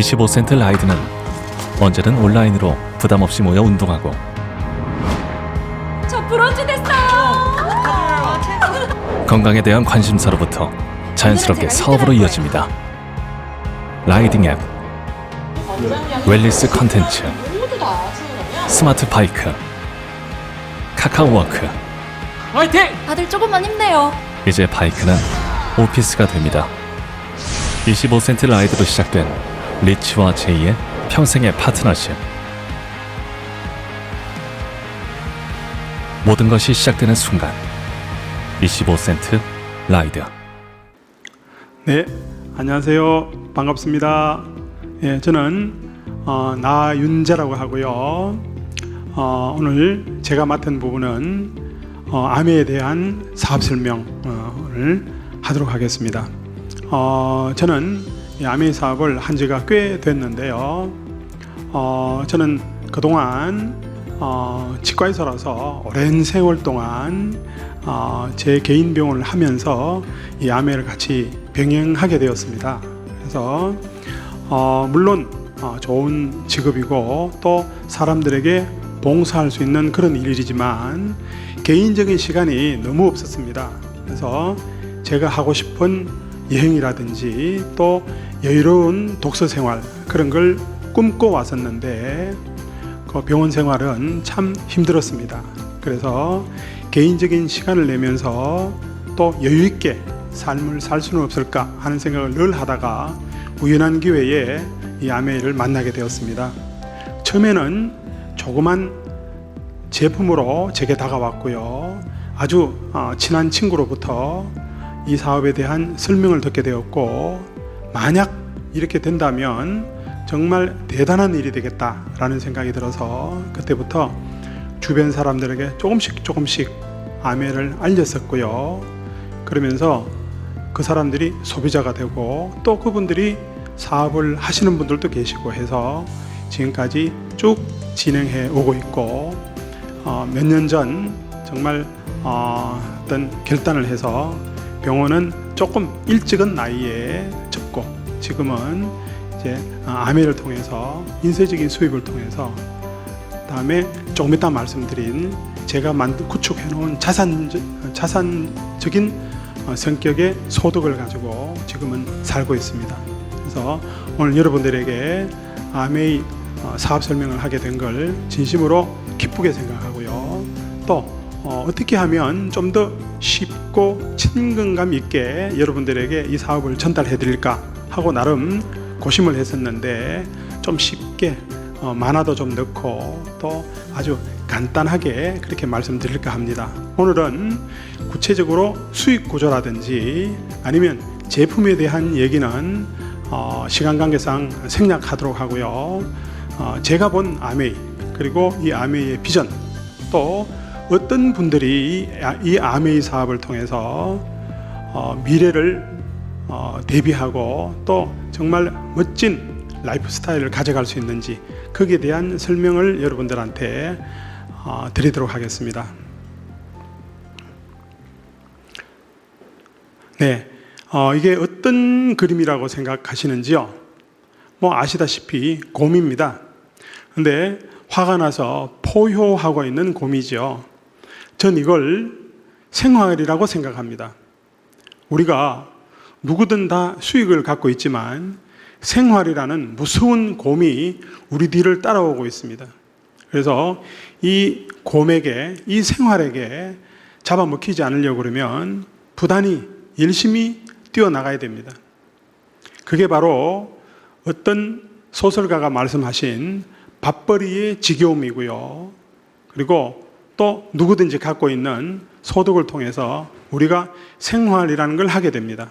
25센트 라이드는 언제든 온라인으로 부담 없이 모여 운동하고 저 브론즈 됐어요. 건강에 대한 관심사로부터 자연스럽게 사업으로 이어집니다. 라이딩 앱, 웰니스 컨텐츠, 스마트 바이크, 카카오워크. 화이팅! 다들 조금만 힘내요. 이제 바이크는 오피스가 됩니다. 25센트 라이드로 시작된 리치와 제이의 평생의 파트너십. 모든 것이 시작되는 순간 25센트 라이드. 네, 안녕하세요. 반갑습니다. 예, 저는 나윤재라고 하고요. 오늘 제가 맡은 부분은 아메에 대한 사업 설명을 하도록 하겠습니다. 저는 이 아메 사업을 한 지가 꽤 됐는데요. 저는 그동안 치과의사라서 오랜 세월 동안 제 개인 병원을 하면서 이 아메를 같이 병행하게 되었습니다. 그래서 물론 좋은 직업이고 또 사람들에게 봉사할 수 있는 그런 일이지만 개인적인 시간이 너무 없었습니다. 그래서 제가 하고 싶은 여행이라든지 또 여유로운 독서 생활 그런 걸 꿈꿔 왔었는데 그 병원 생활은 참 힘들었습니다. 그래서 개인적인 시간을 내면서 또 여유 있게 삶을 살 수는 없을까 하는 생각을 늘 하다가 우연한 기회에 이 아메이를 만나게 되었습니다. 처음에는 조그만 제품으로 제게 다가왔고요. 아주 친한 친구로부터 이 사업에 대한 설명을 듣게 되었고, 만약 이렇게 된다면 정말 대단한 일이 되겠다라는 생각이 들어서 그때부터 주변 사람들에게 조금씩 아메를 알렸었고요. 그러면서 그 사람들이 소비자가 되고 또 그분들이 사업을 하시는 분들도 계시고 해서 지금까지 쭉 진행해 오고 있고, 몇 년 전 정말 어떤 결단을 해서 병원은 조금 일찍은 나이에 접고 지금은 이제 아메를 통해서 인쇄적인 수입을 통해서 다음에 조금 이따 말씀드린 제가 구축해 놓은 자산적인 성격의 소득을 가지고 지금은 살고 있습니다. 그래서 오늘 여러분들에게 아메이 사업 설명을 하게 된 걸 진심으로 기쁘게 생각하고요. 또 어떻게 하면 좀 더 쉽고 친근감 있게 여러분들에게 이 사업을 전달해 드릴까 하고 나름 고심을 했었는데 좀 쉽게 만화도 좀 넣고 또 아주 간단하게 그렇게 말씀드릴까 합니다. 오늘은 구체적으로 수익 구조라든지 아니면 제품에 대한 얘기는 시간 관계상 생략하도록 하고요. 제가 본 아메이 그리고 이 아메이의 비전, 또 어떤 분들이 이 아메이 사업을 통해서 미래를 대비하고 또 정말 멋진 라이프 스타일을 가져갈 수 있는지 거기에 대한 설명을 여러분들한테 드리도록 하겠습니다. 네, 이게 어떤 그림이라고 생각하시는지요? 뭐 아시다시피 곰입니다. 근데 화가 나서 포효하고 있는 곰이죠. 전 이걸 생활이라고 생각합니다. 우리가 누구든 다 수익을 갖고 있지만 생활이라는 무서운 곰이 우리 뒤를 따라오고 있습니다. 그래서 이 곰에게, 이 생활에게 잡아먹히지 않으려고 그러면 부단히 열심히 뛰어나가야 됩니다. 그게 바로 어떤 소설가가 말씀하신 밥벌이의 지겨움이고요. 그리고 또 누구든지 갖고 있는 소득을 통해서 우리가 생활이라는 걸 하게 됩니다.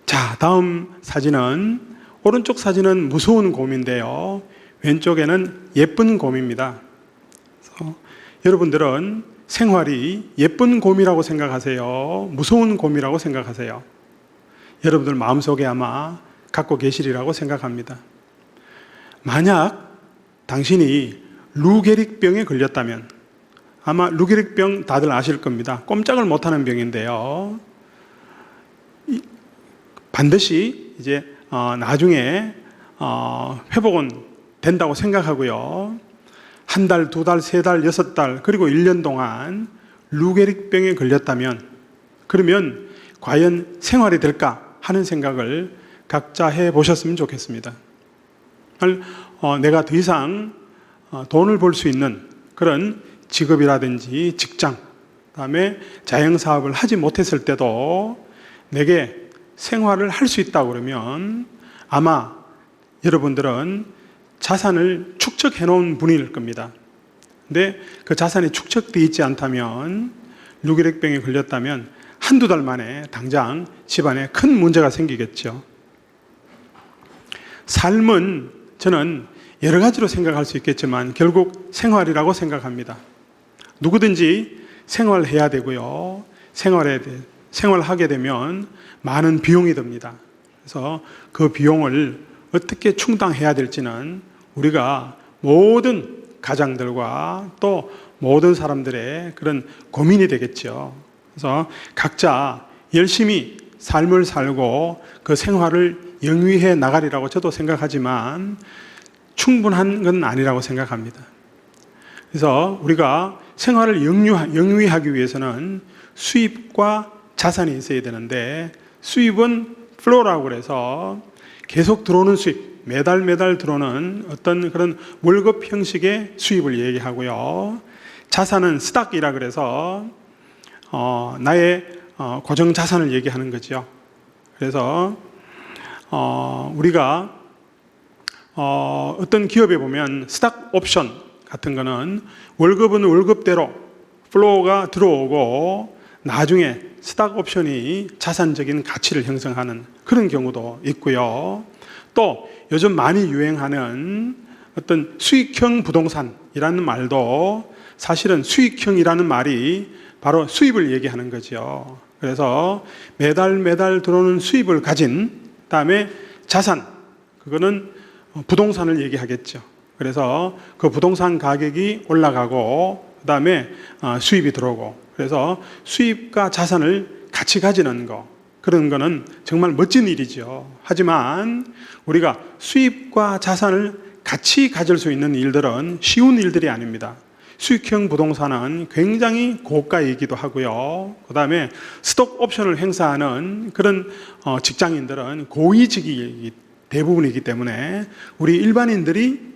자, 다음 사진은, 오른쪽 사진은 무서운 곰인데요. 왼쪽에는 예쁜 곰입니다. 그래서 여러분들은 생활이 예쁜 곰이라고 생각하세요? 무서운 곰이라고 생각하세요? 여러분들 마음속에 아마 갖고 계시리라고 생각합니다. 만약 당신이 루게릭병에 걸렸다면, 아마 루게릭병 다들 아실 겁니다. 꼼짝을 못하는 병인데요. 반드시 이제 나중에 회복은 된다고 생각하고요. 한 달, 두 달, 세 달, 여섯 달, 그리고 1년 동안 루게릭병에 걸렸다면 그러면 과연 생활이 될까 하는 생각을 각자 해보셨으면 좋겠습니다. 내가 더 이상 돈을 벌 수 있는 그런 직업이라든지 직장, 그다음에 자영사업을 하지 못했을 때도 내게 생활을 할 수 있다고 그러면 아마 여러분들은 자산을 축적해 놓은 분일 겁니다. 근데 그 자산이 축적되어 있지 않다면, 루게릭병에 걸렸다면 한두 달 만에 당장 집안에 큰 문제가 생기겠죠. 삶은 저는 여러 가지로 생각할 수 있겠지만 결국 생활이라고 생각합니다. 누구든지 생활해야 되고요. 생활하게 되면 많은 비용이 듭니다. 그래서 그 비용을 어떻게 충당해야 될지는 우리가 모든 가장들과 또 모든 사람들의 그런 고민이 되겠죠. 그래서 각자 열심히 삶을 살고 그 생활을 영위해 나가리라고 저도 생각하지만 충분한 건 아니라고 생각합니다. 그래서 우리가 생활을 영위하기 위해서는 수입과 자산이 있어야 되는데, 수입은 플로우라고 그래서 계속 들어오는 수입, 매달 들어오는 어떤 그런 월급 형식의 수입을 얘기하고요. 자산은 스탁이라 그래서 나의 고정 자산을 얘기하는 거죠. 그래서 우리가 어떤 기업에 보면 스탁 옵션 같은 거는 월급은 월급대로 플로우가 들어오고 나중에 스탁 옵션이 자산적인 가치를 형성하는 그런 경우도 있고요. 또 요즘 많이 유행하는 어떤 수익형 부동산이라는 말도 사실은 수익형이라는 말이 바로 수입을 얘기하는 거죠. 그래서 매달 들어오는 수입을 가진 다음에 자산, 그거는 부동산을 얘기하겠죠. 그래서 그 부동산 가격이 올라가고 그 다음에 수입이 들어오고, 그래서 수입과 자산을 같이 가지는 거, 그런 거는 정말 멋진 일이죠. 하지만 우리가 수입과 자산을 같이 가질 수 있는 일들은 쉬운 일들이 아닙니다. 수익형 부동산은 굉장히 고가이기도 하고요. 그 다음에 스톡 옵션을 행사하는 그런 직장인들은 고위직이 대부분이기 때문에 우리 일반인들이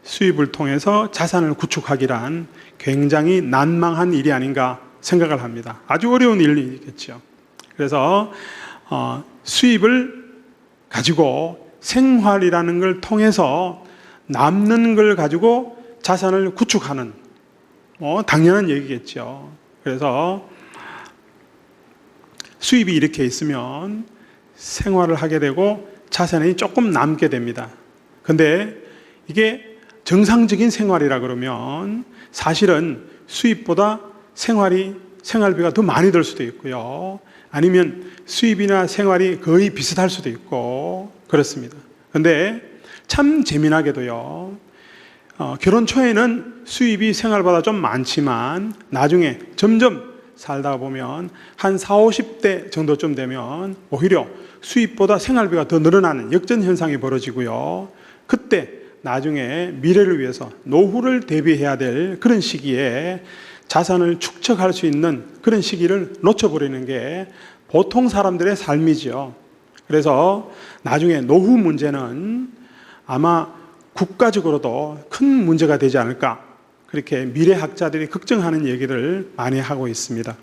수입을 통해서 자산을 구축하기란 굉장히 난망한 일이 아닌가 생각을 합니다. 아주 어려운 일이겠죠. 그래서 수입을 가지고 생활이라는 걸 통해서 남는 걸 가지고 자산을 구축하는 당연한 얘기겠죠. 그래서 수입이 이렇게 있으면 생활을 하게 되고 자산이 조금 남게 됩니다. 근데 이게 정상적인 생활이라 그러면 사실은 수입보다 생활비가 더 많이 들 수도 있고요. 아니면 수입이나 생활이 거의 비슷할 수도 있고 그렇습니다. 근데 참 재미나게도요, 결혼 초에는 수입이 생활보다 좀 많지만 나중에 점점 살다 보면 한 40, 50대 정도쯤 되면 오히려 수입보다 생활비가 더 늘어나는 역전 현상이 벌어지고요. 그때 나중에 미래를 위해서 노후를 대비해야 될 그런 시기에 자산을 축적할 수 있는 그런 시기를 놓쳐버리는 게 보통 사람들의 삶이죠. 그래서 나중에 노후 문제는 아마 국가적으로도 큰 문제가 되지 않을까, 그렇게 미래학자들이 걱정하는 얘기를 많이 하고 있습니다.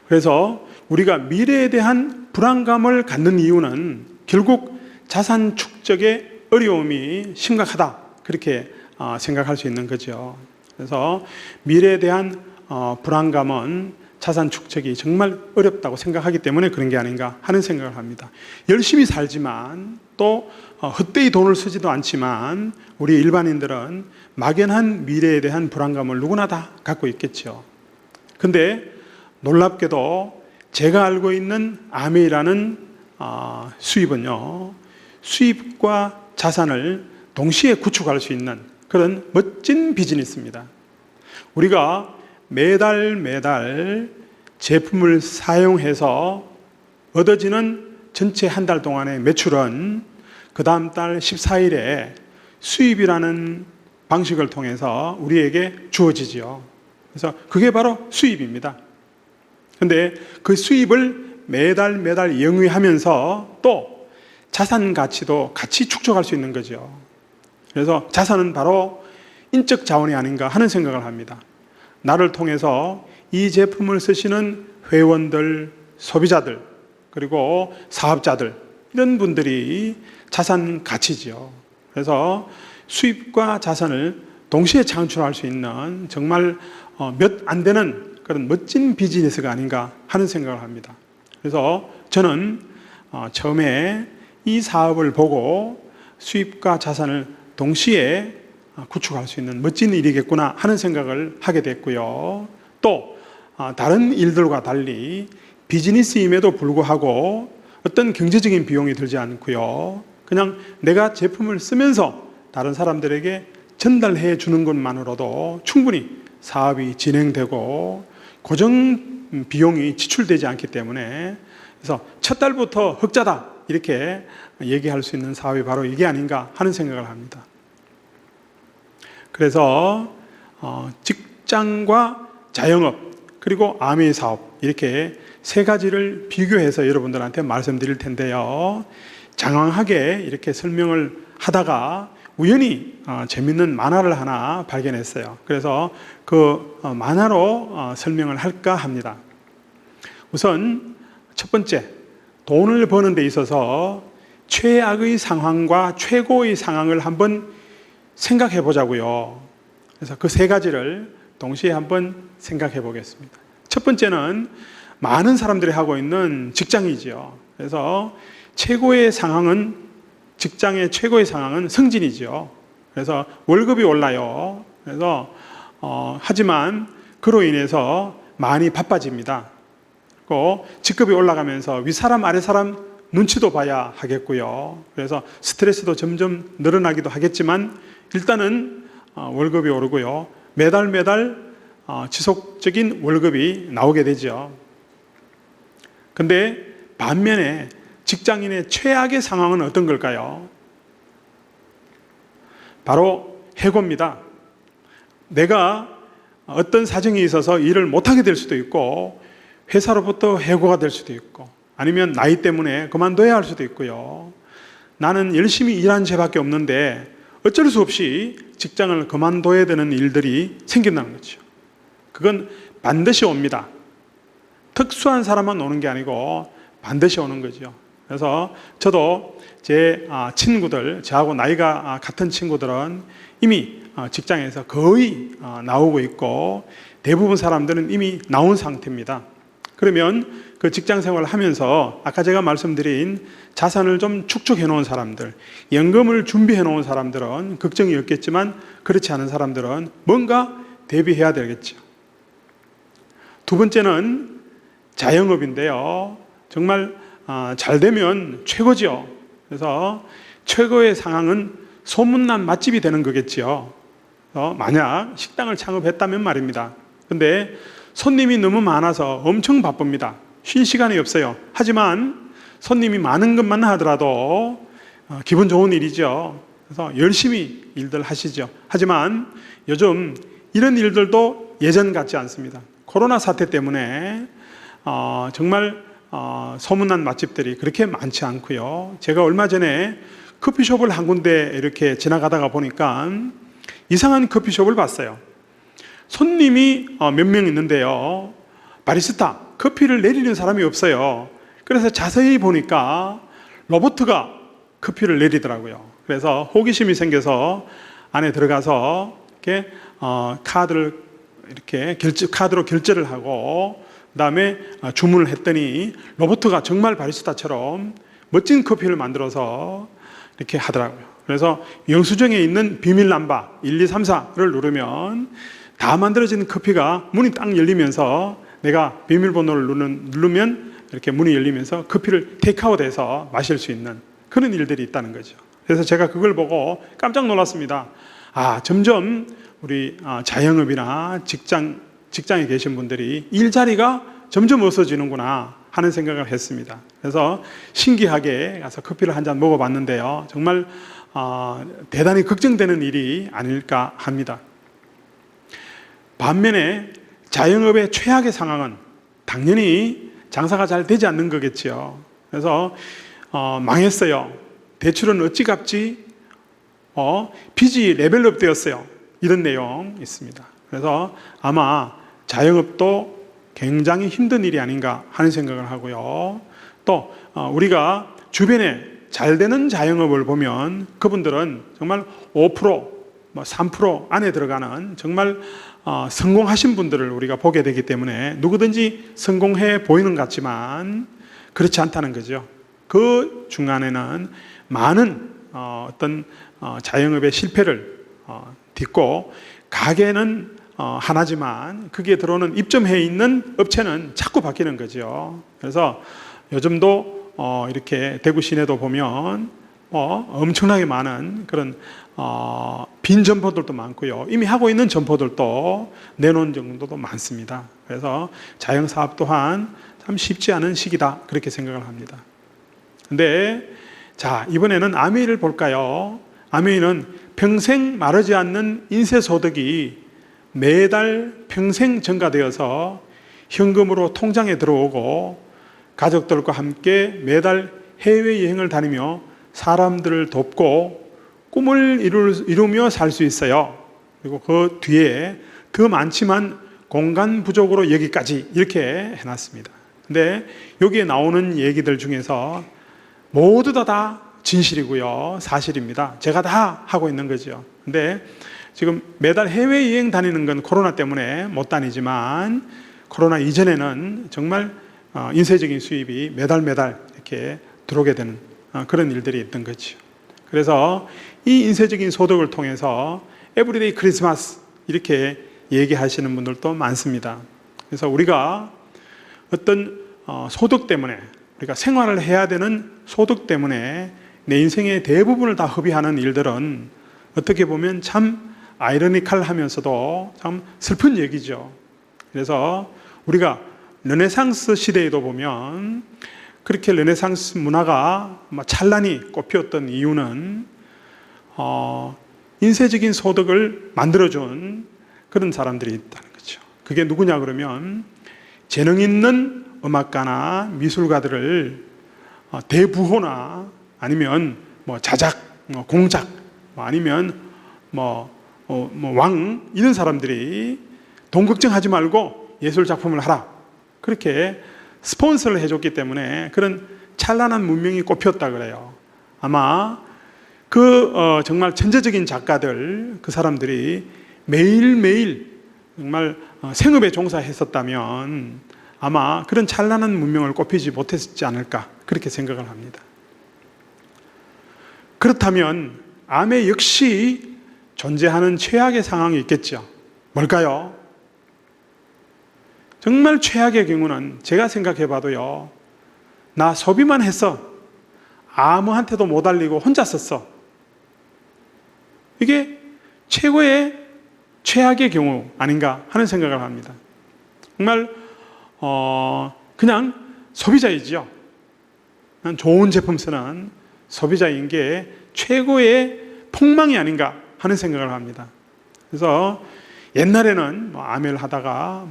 그래서 우리가 미래에 대한 불안감을 갖는 이유는 결국 자산 축적의 어려움이 심각하다, 그렇게 생각할 수 있는 거죠. 그래서 미래에 대한 불안감은 자산 축적이 정말 어렵다고 생각하기 때문에 그런 게 아닌가 하는 생각을 합니다. 열심히 살지만 또 헛되이 돈을 쓰지도 않지만 우리 일반인들은 막연한 미래에 대한 불안감을 누구나 다 갖고 있겠죠. 근데 놀랍게도 제가 알고 있는 아메이라는 수입은요, 수입과 자산을 동시에 구축할 수 있는 그런 멋진 비즈니스입니다. 우리가 매달 제품을 사용해서 얻어지는 전체 한 달 동안의 매출은 그 다음 달 14일에 수입이라는 방식을 통해서 우리에게 주어지지요. 그래서 그게 바로 수입입니다. 근데 그 수입을 매달 영위하면서 또 자산 가치도 같이 축적할 수 있는 거죠. 그래서 자산은 바로 인적 자원이 아닌가 하는 생각을 합니다. 나를 통해서 이 제품을 쓰시는 회원들, 소비자들, 그리고 사업자들, 이런 분들이 자산 가치지요. 그래서 수입과 자산을 동시에 창출할 수 있는 정말 몇 안 되는 그런 멋진 비즈니스가 아닌가 하는 생각을 합니다. 그래서 저는 처음에 이 사업을 보고 수입과 자산을 동시에 구축할 수 있는 멋진 일이겠구나 하는 생각을 하게 됐고요. 또 다른 일들과 달리 비즈니스임에도 불구하고 어떤 경제적인 비용이 들지 않고요. 그냥 내가 제품을 쓰면서 다른 사람들에게 전달해 주는 것만으로도 충분히 사업이 진행되고 고정 비용이 지출되지 않기 때문에, 그래서 첫 달부터 흑자다 이렇게 얘기할 수 있는 사업이 바로 이게 아닌가 하는 생각을 합니다. 그래서 직장과 자영업 그리고 아메이 사업 이렇게 세 가지를 비교해서 여러분들한테 말씀드릴 텐데요. 장황하게 이렇게 설명을 하다가 우연히 재밌는 만화를 하나 발견했어요. 그래서 그 만화로 설명을 할까 합니다. 우선 첫 번째, 돈을 버는 데 있어서 최악의 상황과 최고의 상황을 한번 생각해 보자고요. 그래서 그 세 가지를 동시에 한번 생각해 보겠습니다. 첫 번째는 많은 사람들이 하고 있는 직장이지요. 그래서 최고의 상황은, 직장의 최고의 상황은 승진이지요. 그래서 월급이 올라요. 그래서 하지만 그로 인해서 많이 바빠집니다. 또 직급이 올라가면서 윗사람 아랫사람 눈치도 봐야 하겠고요. 그래서 스트레스도 점점 늘어나기도 하겠지만 일단은 월급이 오르고요. 매달 지속적인 월급이 나오게 되죠. 근데 반면에 직장인의 최악의 상황은 어떤 걸까요? 바로 해고입니다. 내가 어떤 사정이 있어서 일을 못하게 될 수도 있고, 회사로부터 해고가 될 수도 있고, 아니면 나이 때문에 그만둬야 할 수도 있고요. 나는 열심히 일한 죄밖에 없는데 어쩔 수 없이 직장을 그만둬야 되는 일들이 생긴다는 거죠. 그건 반드시 옵니다. 특수한 사람만 오는 게 아니고 반드시 오는 거죠. 그래서 저도 제 친구들, 저하고 나이가 같은 친구들은 이미 직장에서 거의 나오고 있고, 대부분 사람들은 이미 나온 상태입니다. 그러면 그 직장 생활을 하면서 아까 제가 말씀드린 자산을 좀 축적해 놓은 사람들, 연금을 준비해 놓은 사람들은 걱정이 없겠지만, 그렇지 않은 사람들은 뭔가 대비해야 되겠죠. 두 번째는 자영업인데요. 정말 잘 되면 최고죠. 그래서 최고의 상황은 소문난 맛집이 되는 거겠죠. 만약 식당을 창업했다면 말입니다. 근데 손님이 너무 많아서 엄청 바쁩니다. 쉴 시간이 없어요. 하지만 손님이 많은 것만 하더라도 기분 좋은 일이죠. 그래서 열심히 일들 하시죠. 하지만 요즘 이런 일들도 예전 같지 않습니다. 코로나 사태 때문에 정말 소문난 맛집들이 그렇게 많지 않고요. 제가 얼마 전에 커피숍을 한 군데 이렇게 지나가다가 보니까 이상한 커피숍을 봤어요. 손님이 몇 명 있는데요, 바리스타, 커피를 내리는 사람이 없어요. 그래서 자세히 보니까 로봇가 커피를 내리더라고요. 그래서 호기심이 생겨서 안에 들어가서 이렇게 카드를 이렇게 카드로 결제를 하고 그다음에 주문을 했더니 로봇가 정말 바리스타처럼 멋진 커피를 만들어서 이렇게 하더라고요. 그래서 영수증에 있는 비밀 넘버 1, 2, 3, 4를 누르면 다 만들어진 커피가 문이 딱 열리면서 내가 비밀번호를 누르면 이렇게 문이 열리면서 커피를 테이크아웃해서 마실 수 있는 그런 일들이 있다는 거죠. 그래서 제가 그걸 보고 깜짝 놀랐습니다. 점점 우리 자영업이나 직장에 계신 분들이 일자리가 점점 없어지는구나. 하는 생각을 했습니다. 그래서 신기하게 가서 커피를 한 잔 먹어봤는데요. 정말 대단히 걱정되는 일이 아닐까 합니다. 반면에 자영업의 최악의 상황은 당연히 장사가 잘 되지 않는 거겠죠. 그래서 망했어요. 대출은 어찌 갚지? 빚이 레벨업 되었어요. 이런 내용 있습니다. 그래서 아마 자영업도 굉장히 힘든 일이 아닌가 하는 생각을 하고요. 또 우리가 주변에 잘 되는 자영업을 보면 그분들은 정말 5%, 3% 안에 들어가는 정말 성공하신 분들을 우리가 보게 되기 때문에 누구든지 성공해 보이는 것 같지만 그렇지 않다는 거죠. 그 중간에는 많은 어떤 자영업의 실패를 딛고 가게는 하나지만 거기에 들어오는 입점해 있는 업체는 자꾸 바뀌는 거죠. 그래서 요즘도 이렇게 대구 시내도 보면 엄청나게 많은 그런 빈 점포들도 많고요. 이미 하고 있는 점포들도 내놓은 정도도 많습니다. 그래서 자영사업 또한 참 쉽지 않은 시기다 그렇게 생각을 합니다. 근데 자, 이번에는 아메이를 볼까요? 아메이는 평생 마르지 않는 인쇄소득이 매달 평생 증가되어서 현금으로 통장에 들어오고 가족들과 함께 매달 해외여행을 다니며 사람들을 돕고 꿈을 이루며 살 수 있어요. 그리고 그 뒤에 더 많지만 공간 부족으로 여기까지 이렇게 해놨습니다. 근데 여기에 나오는 얘기들 중에서 모두 다 진실이고요. 사실입니다. 제가 다 하고 있는 거죠. 근데 지금 매달 해외여행 다니는 건 코로나 때문에 못 다니지만 코로나 이전에는 정말 인쇄적인 수입이 매달 이렇게 들어오게 되는 그런 일들이 있던 거죠. 그래서 이 인쇄적인 소득을 통해서 에브리데이 크리스마스 이렇게 얘기하시는 분들도 많습니다. 그래서 우리가 어떤 소득 때문에 우리가 생활을 해야 되는 소득 때문에 내 인생의 대부분을 다 허비하는 일들은 어떻게 보면 참 아이러니컬하면서도 참 슬픈 얘기죠. 그래서 우리가 르네상스 시대에도 보면 그렇게 르네상스 문화가 찬란히 꽃피웠던 이유는 인쇄적인 소득을 만들어준 그런 사람들이 있다는 거죠. 그게 누구냐 그러면 재능 있는 음악가나 미술가들을 대부호나 아니면 자작, 공작, 아니면 왕 이런 사람들이 돈 걱정하지 말고 예술 작품을 하라 그렇게 스폰서를 해줬기 때문에 그런 찬란한 문명이 꽃피었다 그래요. 아마 정말 천재적인 작가들 그 사람들이 매일매일 정말 생업에 종사했었다면 아마 그런 찬란한 문명을 꽃피지 못했지 않을까 그렇게 생각을 합니다. 그렇다면 암에 역시 존재하는 최악의 상황이 있겠죠. 뭘까요? 정말 최악의 경우는 제가 생각해 봐도요. 나 소비만 했어. 아무한테도 못 알리고 혼자 썼어. 이게 최고의 최악의 경우 아닌가 하는 생각을 합니다. 정말 그냥 소비자이지요. 좋은 제품 쓰는 소비자인 게 최고의 폭망이 아닌가 하는 생각을 합니다. 그래서 옛날에는 아메를 하다가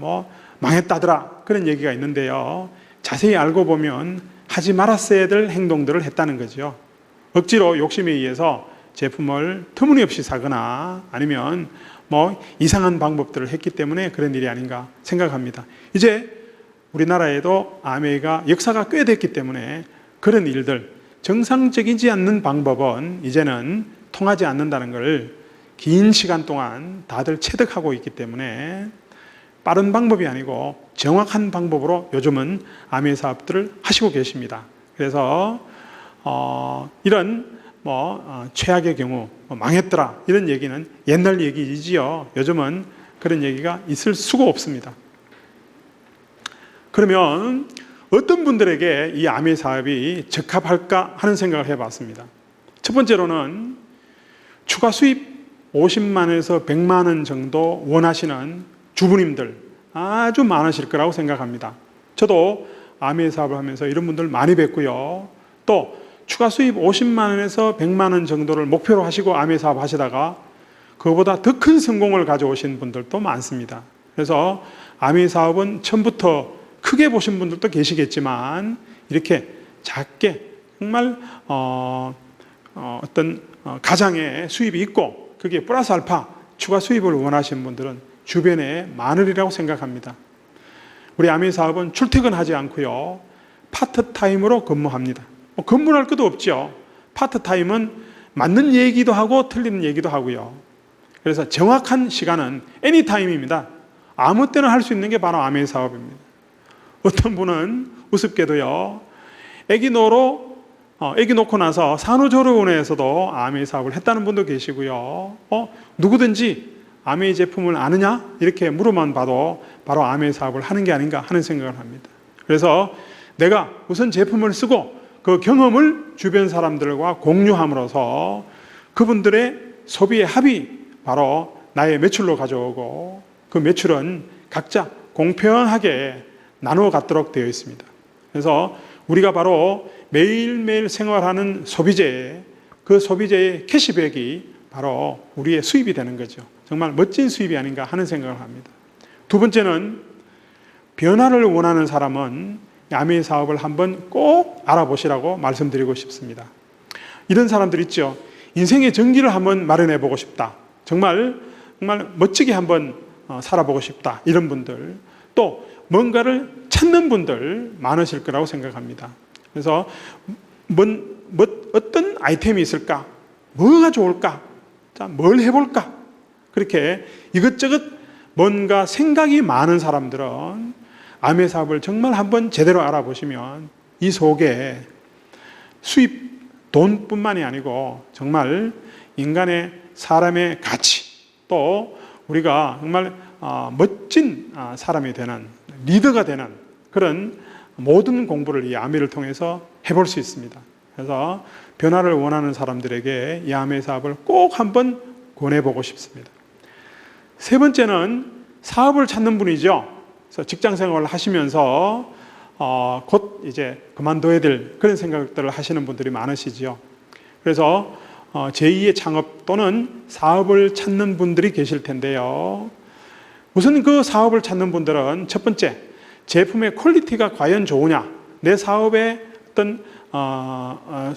망했다더라 그런 얘기가 있는데요. 자세히 알고 보면 하지 말았어야 될 행동들을 했다는 거죠. 억지로 욕심에 의해서 제품을 터무니없이 사거나 아니면 이상한 방법들을 했기 때문에 그런 일이 아닌가 생각합니다. 이제 우리나라에도 아메이가 역사가 꽤 됐기 때문에 그런 일들, 정상적이지 않는 방법은 이제는 통하지 않는다는 걸 긴 시간 동안 다들 체득하고 있기 때문에 빠른 방법이 아니고 정확한 방법으로 요즘은 아메이 사업들을 하시고 계십니다. 그래서 이런 최악의 경우 망했더라 이런 얘기는 옛날 얘기이지요. 요즘은 그런 얘기가 있을 수가 없습니다. 그러면 어떤 분들에게 이 아메이 사업이 적합할까 하는 생각을 해봤습니다. 첫 번째로는 추가 수입 50만에서 100만 원 정도 원하시는 주부님들 아주 많으실 거라고 생각합니다. 저도 아메이 사업을 하면서 이런 분들 많이 뵀고요. 또 추가 수입 50만 원에서 100만 원 정도를 목표로 하시고 아메이 사업 하시다가 그거보다 더 큰 성공을 가져오신 분들도 많습니다. 그래서 아메이 사업은 처음부터 크게 보신 분들도 계시겠지만 이렇게 작게 정말 어떤 가장의 수입이 있고 그게 플러스 알파 추가 수입을 원하시는 분들은 주변에 많으리라고 생각합니다. 우리 아메이 사업은 출퇴근하지 않고요. 파트타임으로 근무합니다. 근무할 것도 없죠. 파트타임은 맞는 얘기도 하고 틀리는 얘기도 하고요. 그래서 정확한 시간은 애니타임입니다. 아무 때나 할 수 있는 게 바로 아메이 사업입니다. 어떤 분은 우습게도요. 애기 놓고 나서 산후조리원에서도 아메이 사업을 했다는 분도 계시고요. 누구든지 아메이 제품을 아느냐? 이렇게 물어만 봐도 바로 아메이 사업을 하는 게 아닌가 하는 생각을 합니다. 그래서 내가 우선 제품을 쓰고 그 경험을 주변 사람들과 공유함으로써 그분들의 소비의 합이 바로 나의 매출로 가져오고 그 매출은 각자 공평하게 나누어 갖도록 되어 있습니다. 그래서 우리가 바로 매일매일 생활하는 소비재, 그 소비재의 캐시백이 바로 우리의 수입이 되는 거죠. 정말 멋진 수입이 아닌가 하는 생각을 합니다. 두 번째는 변화를 원하는 사람은 아메이 사업을 한번 꼭 알아보시라고 말씀드리고 싶습니다. 이런 사람들 있죠. 인생의 전기를 한번 마련해 보고 싶다. 정말 멋지게 한번 살아보고 싶다. 이런 분들, 또 뭔가를 찾는 분들 많으실 거라고 생각합니다. 그래서 어떤 아이템이 있을까? 뭐가 좋을까? 자, 뭘 해볼까? 그렇게 이것저것 뭔가 생각이 많은 사람들은 아메이 사업을 정말 한번 제대로 알아보시면 이 속에 수입, 돈뿐만이 아니고 정말 인간의 사람의 가치, 또 우리가 정말 멋진 사람이 되는, 리더가 되는 그런 모든 공부를 이 아메이를 통해서 해볼 수 있습니다. 그래서 변화를 원하는 사람들에게 이 아메이 사업을 꼭 한번 권해보고 싶습니다. 세 번째는 사업을 찾는 분이죠. 그래서 직장 생활을 하시면서 곧 이제 그만둬야 될 그런 생각들을 하시는 분들이 많으시죠. 그래서 제2의 창업 또는 사업을 찾는 분들이 계실 텐데요. 우선 그 사업을 찾는 분들은 첫 번째, 제품의 퀄리티가 과연 좋으냐, 내 사업의 어떤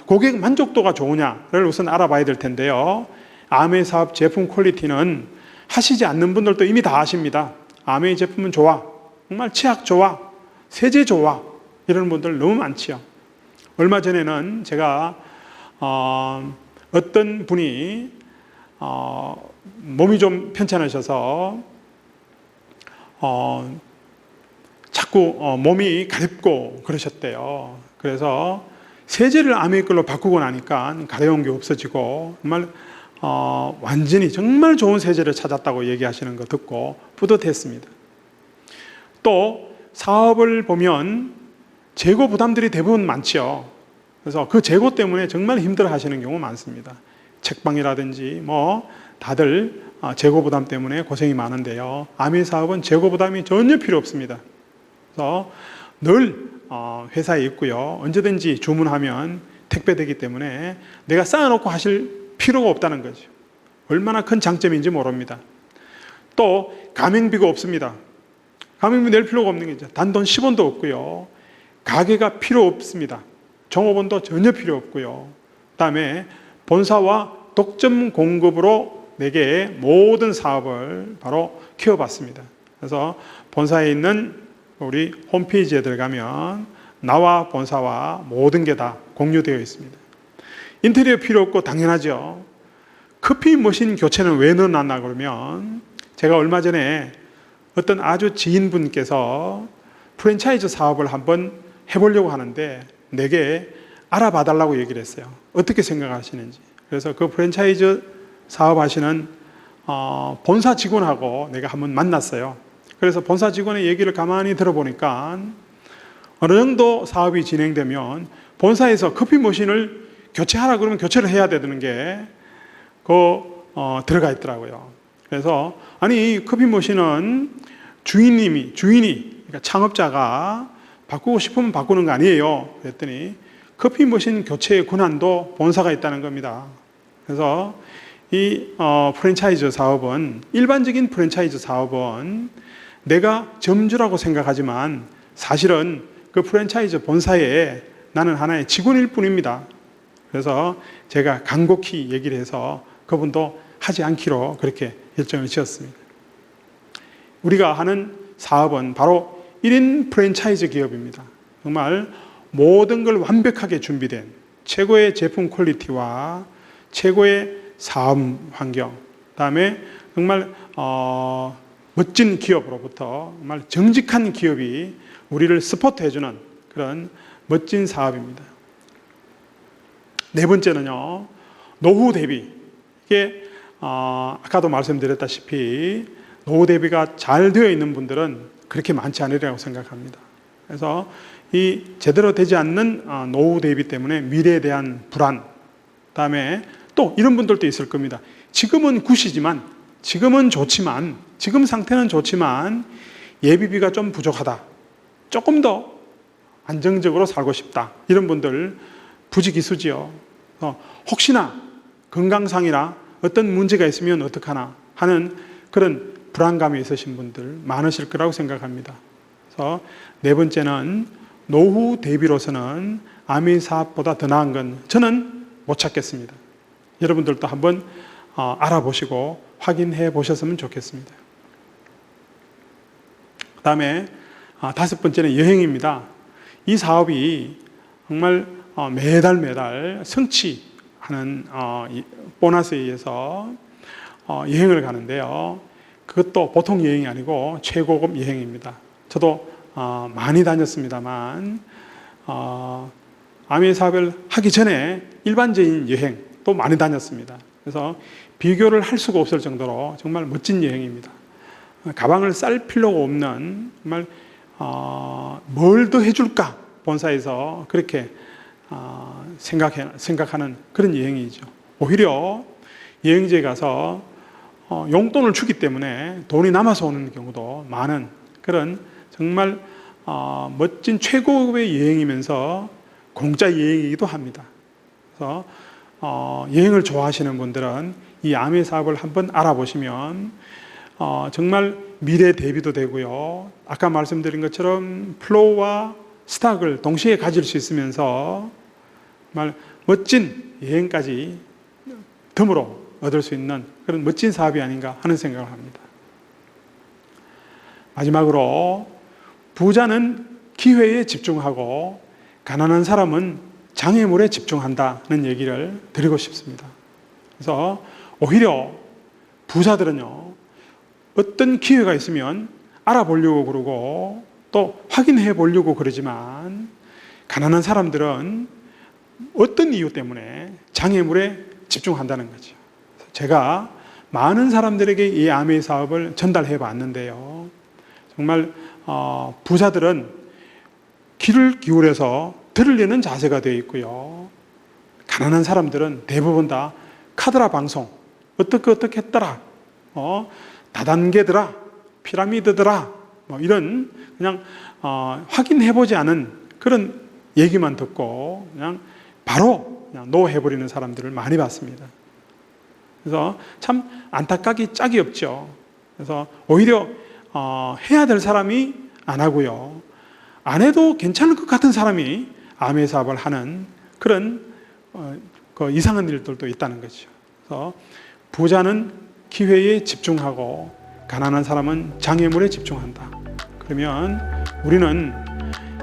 고객 만족도가 좋으냐를 우선 알아봐야 될 텐데요. 아메이 사업 제품 퀄리티는 하시지 않는 분들도 이미 다 아십니다. 아메이 제품은 좋아, 정말 치약 좋아, 세제 좋아, 이런 분들 너무 많지요. 얼마 전에는 제가 어떤 분이 몸이 좀 편찮으셔서 자꾸 몸이 가렵고 그러셨대요. 그래서 세제를 아메이 걸로 바꾸고 나니까 가려운 게 없어지고 정말 완전히 정말 좋은 세제를 찾았다고 얘기하시는 거 듣고 뿌듯했습니다. 또 사업을 보면 재고 부담들이 대부분 많죠. 그래서 그 재고 때문에 정말 힘들어 하시는 경우 많습니다. 책방이라든지 다들 재고 부담 때문에 고생이 많은데요. 아메이 사업은 재고 부담이 전혀 필요 없습니다. 그래서 늘 회사에 있고요. 언제든지 주문하면 택배되기 때문에 내가 쌓아놓고 하실 필요가 없다는 거죠. 얼마나 큰 장점인지 모릅니다. 또 가맹비가 없습니다. 가맹비 낼 필요가 없는 거죠. 단돈 10원도 없고요. 가게가 필요 없습니다. 종업원도 전혀 필요 없고요. 그다음에 본사와 독점 공급으로 내게 모든 사업을 바로 키워봤습니다. 그래서 본사에 있는 우리 홈페이지에 들어가면 나와 본사와 모든 게 다 공유되어 있습니다. 인테리어 필요 없고 당연하죠. 커피 머신 교체는 왜 넣어놨나 그러면 제가 얼마 전에 어떤 아주 지인분께서 프랜차이즈 사업을 한번 해보려고 하는데 내게 알아봐 달라고 얘기를 했어요. 어떻게 생각하시는지. 그래서 그 프랜차이즈 사업하시는 본사 직원하고 내가 한번 만났어요. 그래서 본사 직원의 얘기를 가만히 들어보니까 어느 정도 사업이 진행되면 본사에서 커피 머신을 교체하라 그러면 교체를 해야 되는 게 들어가 있더라고요. 그래서 아니 커피 머신은 주인이 그러니까 창업자가 바꾸고 싶으면 바꾸는 거 아니에요. 그랬더니 커피 머신 교체 권한도 본사가 있다는 겁니다. 그래서 이 프랜차이즈 사업은, 일반적인 프랜차이즈 사업은 내가 점주라고 생각하지만 사실은 그 프랜차이즈 본사에 나는 하나의 직원일 뿐입니다. 그래서 제가 간곡히 얘기를 해서 그분도 하지 않기로 그렇게 결정을 지었습니다. 우리가 하는 사업은 바로 1인 프랜차이즈 기업입니다. 정말 모든 걸 완벽하게 준비된 최고의 제품 퀄리티와 최고의 사업 환경, 그다음에 정말 멋진 기업으로부터 정말 정직한 기업이 우리를 서포트해주는 그런 멋진 사업입니다. 네 번째는요, 노후 대비. 이게 아까도 말씀드렸다시피 노후 대비가 잘 되어 있는 분들은 그렇게 많지 않으리라고 생각합니다. 그래서 이 제대로 되지 않는 노후 대비 때문에 미래에 대한 불안, 그다음에 또 이런 분들도 있을 겁니다. 지금은 굿이지만, 지금은 좋지만, 지금 상태는 좋지만 예비비가 좀 부족하다, 조금 더 안정적으로 살고 싶다, 이런 분들 부지기수지요. 혹시나 건강상이나 어떤 문제가 있으면 어떡하나 하는 그런 불안감이 있으신 분들 많으실 거라고 생각합니다. 그래서 네 번째는 노후 대비로서는 아메이 사업보다 더 나은 건 저는 못 찾겠습니다. 여러분들도 한번 알아보시고 확인해 보셨으면 좋겠습니다. 그 다음에 다섯 번째는 여행입니다. 이 사업이 정말 매달 성취하는 보너스에 의해서 여행을 가는데요. 그것도 보통 여행이 아니고 최고급 여행입니다. 저도 많이 다녔습니다만 아메이 사업을 하기 전에 일반적인 여행 또 많이 다녔습니다. 그래서 비교를 할 수가 없을 정도로 정말 멋진 여행입니다. 가방을 쌀 필요가 없는, 정말 뭘 더 해줄까 본사에서 그렇게 생각하는 그런 여행이죠. 오히려 여행지에 가서 용돈을 주기 때문에 돈이 남아서 오는 경우도 많은 그런 정말 멋진 최고급의 여행이면서 공짜 여행이기도 합니다. 그래서 여행을 좋아하시는 분들은 이 아메이 사업을 한번 알아보시면 정말 미래 대비도 되고요. 아까 말씀드린 것처럼 플로우와 스탁을 동시에 가질 수 있으면서 정말 멋진 여행까지 덤으로 얻을 수 있는 그런 멋진 사업이 아닌가 하는 생각을 합니다. 마지막으로 부자는 기회에 집중하고 가난한 사람은 장애물에 집중한다는 얘기를 드리고 싶습니다. 그래서 오히려 부자들은요, 어떤 기회가 있으면 알아보려고 그러고 또 확인해 보려고 그러지만 가난한 사람들은 어떤 이유 때문에 장애물에 집중한다는 거죠. 제가 많은 사람들에게 이 아메이 사업을 전달해 봤는데요. 정말 부자들은 귀를 기울여서 들으려는 자세가 되어 있고요. 가난한 사람들은 대부분 다 카드라 방송, 어떻게 했더라, 다단계더라, 피라미드더라, 이런 그냥 확인해보지 않은 그런 얘기만 듣고 그냥 바로 노해버리는 사람들을 많이 봤습니다. 그래서 참 안타깝기 짝이 없죠. 그래서 오히려 해야 될 사람이 안 하고요, 안 해도 괜찮을 것 같은 사람이 아메이 사업을 하는 그런 그 이상한 일들도 있다는 거죠. 그래서 부자는 기회에 집중하고 가난한 사람은 장애물에 집중한다. 그러면 우리는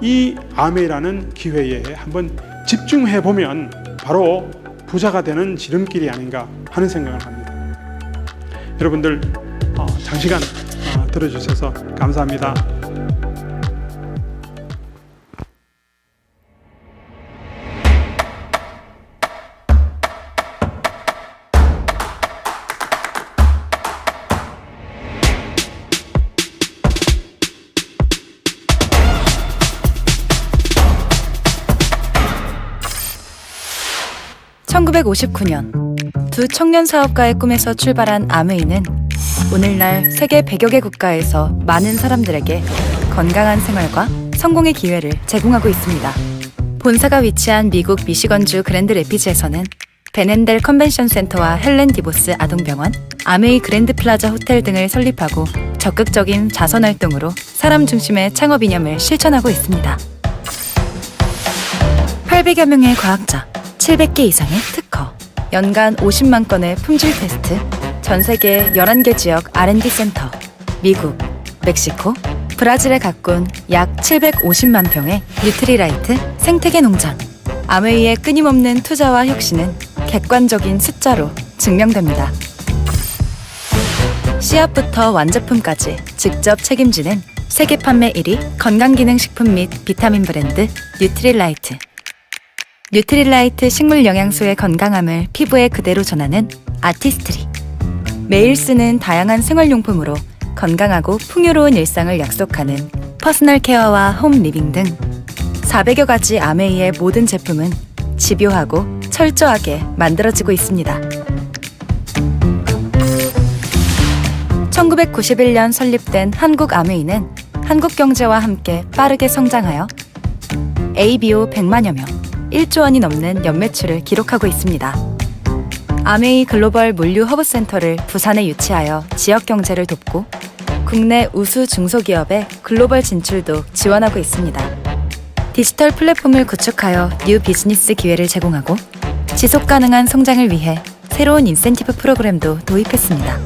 이 아메이라는 기회에 한번 집중해 보면 바로 부자가 되는 지름길이 아닌가 하는 생각을 합니다. 여러분들 장시간 들어주셔서 감사합니다. (1959년) 두 청년 사업가의 꿈에서 출발한 아메이는 오늘날 세계 100여 개 국가에서 많은 사람들에게 건강한 생활과 성공의 기회를 제공하고 있습니다. 본사가 위치한 미국 미시건주 그랜드 레피즈에서는 베넨델 컨벤션 센터와 헬렌 디보스 아동병원, 아메이 그랜드 플라자 호텔 등을 설립하고 적극적인 자선 활동으로 사람 중심의 창업 이념을 실천하고 있습니다. 800여 명의 과학자, 700개 이상의 특허, 연간 50만 건의 품질 테스트, 전 세계 11개 지역 R&D 센터, 미국, 멕시코, 브라질에 가꾼 약 750만 평의 뉴트리라이트 생태계 농장. 아메이의 끊임없는 투자와 혁신은 객관적인 숫자로 증명됩니다. 씨앗부터 완제품까지 직접 책임지는 세계 판매 1위 건강기능식품 및 비타민 브랜드 뉴트릴라이트. 뉴트릴라이트 식물 영양소의 건강함을 피부에 그대로 전하는 아티스트리. 매일 쓰는 다양한 생활용품으로 건강하고 풍요로운 일상을 약속하는 퍼스널 케어와 홈 리빙 등 400여 가지 아메이의 모든 제품은 집요하고 철저하게 만들어지고 있습니다. 1991년 설립된 한국 아메이는 한국 경제와 함께 빠르게 성장하여 ABO 100만여 명, 1조 원이 넘는 연매출을 기록하고 있습니다. 아메이 글로벌 물류 허브센터를 부산에 유치하여 지역 경제를 돕고 국내 우수 중소기업의 글로벌 진출도 지원하고 있습니다. 디지털 플랫폼을 구축하여 뉴 비즈니스 기회를 제공하고 지속 가능한 성장을 위해 새로운 인센티브 프로그램도 도입했습니다.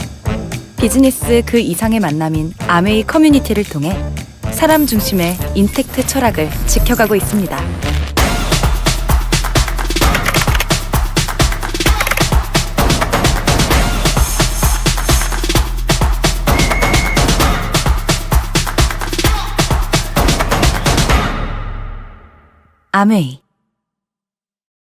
비즈니스 그 이상의 만남인 아메이 커뮤니티를 통해 사람 중심의 인텍트 철학을 지켜가고 있습니다. 아메이